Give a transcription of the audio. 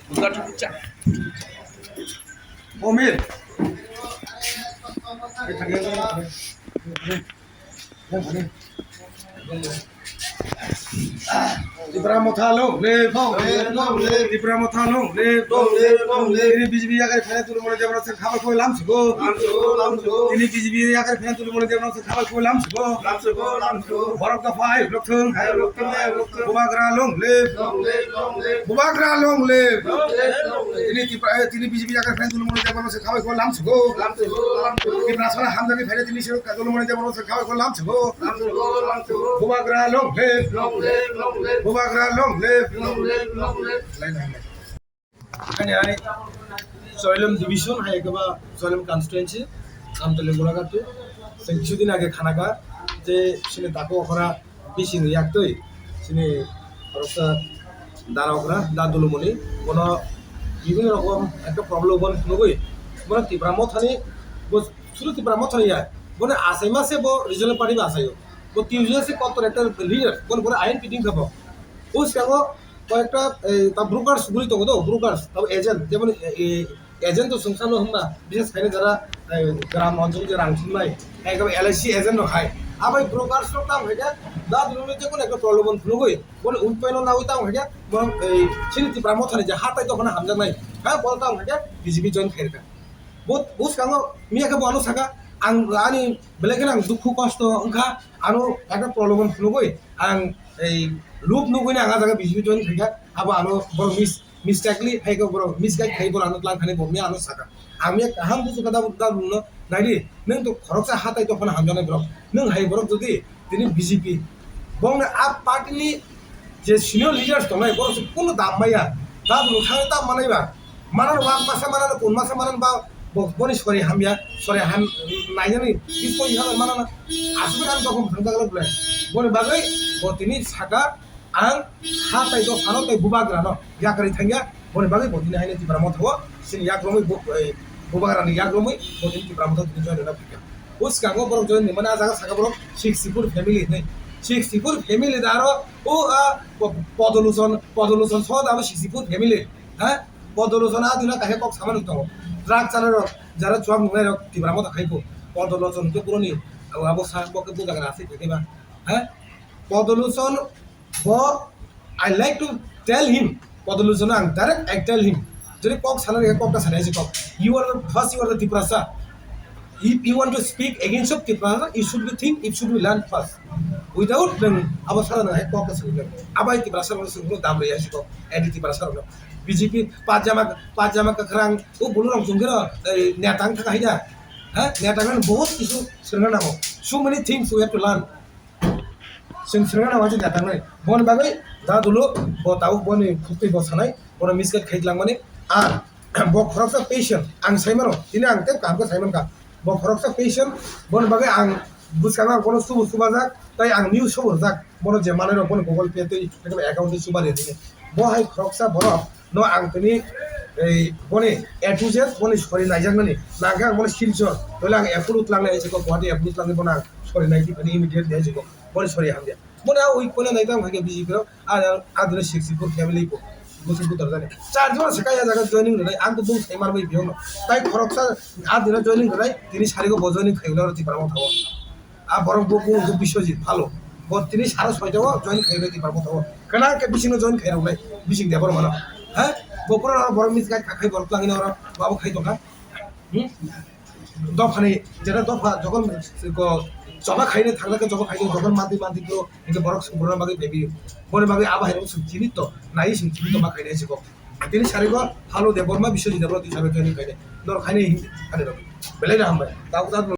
Buka dulu, Cak. Omir. Ibrahimothalong le Ibrahimothalong le ini BJP agar fena tulu mone jabra se khabar koi lam sugo ini BJP agar fena tulu mone jabra se khabar koi lam sugo borok ka fai lokthung bubagra long le ini BJP agar fena tulu mone jabra se khabar koi lam sugo Ibrahim hamdani fena tini se tulu mone jabra se khabar koi lam sugo bubagra long le Bubagra long live. Kanyari Soilum division hai kaba Soilum constituency am tole golagatu কিছুদিন আগে খানাকা যে সিনে তাকো ওরা বিশিং ইয়াকতই সিনে খরচা দারাওকরা দাদুলুমনি কোন বিভিন্ন রকম একটা প্রবলেম বন নগই বন তিব্রামথানি শুরু তিব্রামথানি ইয়া বনে আসাই মাসে বো রিজনাল পার্টি আসাইও বো তিউজে সে কত একটা লিডার কোন কোন আইন পিটিং খাবো ওস কাগো কয়েকটা তা ব্রোকার্স গুলি তো গো ব্রোকার্স তব এজেন্ট যেমন এজেন্ট তো সংসার হমনা বিশেষ করে যারা গ্রাম অঞ্চলে যে রাংসুলাই একদম এলআইসি এজেন্ট খায় আবার ব্রোকার্স তো তাম হইয়া দা দুলুমে যে কোন একটা প্রবলেম ফুলগই বলে উনপাইনো না হইতাম হইয়া বরং এই সিনিতি ব্রাহ্মণথানি যে হাতাই তখন হামজা নাই হ্যাঁ বলতাম হইয়া বিজেপি জয়েন খাইরকা বহুত কাঙ্গো মিয়াকে বনো থাকা आं आंनि बेलेगेन आं दुखु खस्थ ओंखा आनो একটা প্রলোভন ফুলগই आं এই লুপ নুগইনা आंगा जागा बिजि जइन थाइगा आबो आनो बर मिस्टेकली हाइगो बर मिसगाइड खाइबो आनो क्लान खाने बमि आनो साका आंनि काहाम बुजु कदा बुदा नुनो नाइदि नों तो खरकसा हाताय तो फन हामजानाय ब्रक नों हाइ ब्रक जदि दिनि बिजेपि बंग आप पार्टीनि जे सिनियर लिडार्स दंनाय बर कोनो दामबाया दा नुथाय दा मानायबा मानान वाक मासा मानान कोन मासा मानान बा बनि सरि हामिया सरि हाम नायनानै किसको इहा मानाना आसुबे आं तखन थांजागला बुलाय बनि बागै बतिनि साका आं हाताय तो फानो तै बुबाग्रा न याकरि थांगिया बनि बागै बतिनि हायने तिब्रा मथाव सिन याग्रमै बुबाग्रानि याग्रमै बतिनि तिब्रा मथाव दिनि जयना फिका उस कागो बर जयन निमना जागा साका बर 64 फेमिली नै 64 फेमिली दारो ओ पदलोचन सद आबो 64 फेमिली হ্যাঁ পদলোচন আদিনা কাহে কক সামান উত্তম ড্রাগ চালার যারা চুয়াম নুনাই তিব্রা মতো খাইবো পদলোচন তো পুরনি অবস্থা বকে বুঝাগান আছে দেখেবা হ্যাঁ পদলোচন ব I like to tell him Padalochan আং ডাইরেক্ট আই টেল হিম যদি কক সালার ককটা সানাইছে কক you are first you are the তিব্রাসা if you want to speak against of tibrasa you should be think it should be learn first without then abasara na কক ka salir abai tibrasa no suno dam re yasi ko edi tibrasa no BJP পাজামা কাকরাং ও বলুরাম জঙ্গের নেতাং থাকা হাইদা হ্যাঁ নেতাং বহুত কিছু সোনা নামো so many things we have to learn সোনা নামা যে নেতাং নাই বন বাগৈ দা দুলো বতাও বনি ফুটি বসানাই বন মিসকেট খাইলাং মানে আর ব খরকসা পেশেন্ট আং সাইমানো দিনে আং তে কামকে সাইমান কা ব খরকসা পেশেন্ট বন বাগৈ আং বুঝকানা কোন সুবা যাক তাই আং নিউজ খবর যাক বন যে মানের বন গুগল পে তে অ্যাকাউন্টে সুবা রে দিনে ব হাই খরকসা বড় no ang tini ei boni A to Z boni sori naijangani naga boni silchor tole ang approve langle ese ko guwahati approve langle bona sori naiji bani immediate deje ko boni sori hamdia boni oi kone naidam hage BJP ro adre 64 family ko gosu butar jane char jon sekaya jaga joining rai ang to bung saimar bai biong tai khoroksa adre joining rai tini sari ko bojoining khaigla ro tiparamo thabo a borong boku biশ্বজিৎ ভালো বত তিনি 6:30 join খাইলে tiparamo thabo kana ke bisino join khairau lai bising debor mano হ্যাঁ বপরা বড় miss গাছ খাই বড় লাগি না ওরা বাবু খাই তো না দফানে যেটা দফা যখন জবা খাইনে থাকলে জবা খাই যখন মাটি তো এটা বড় বড় বাগে বেবি বড় বাগে আবা হেরো চিনি তো নাই চিনি তো মা খাইনে আছে গো তিনি সারি গো ভালো দেবর্মা বিশ্বজিৎ দেবর তুই সাবে জয়েন খাইনে দর খাইনে হিন্দি আরে রবি বেলাই না আমরা তাও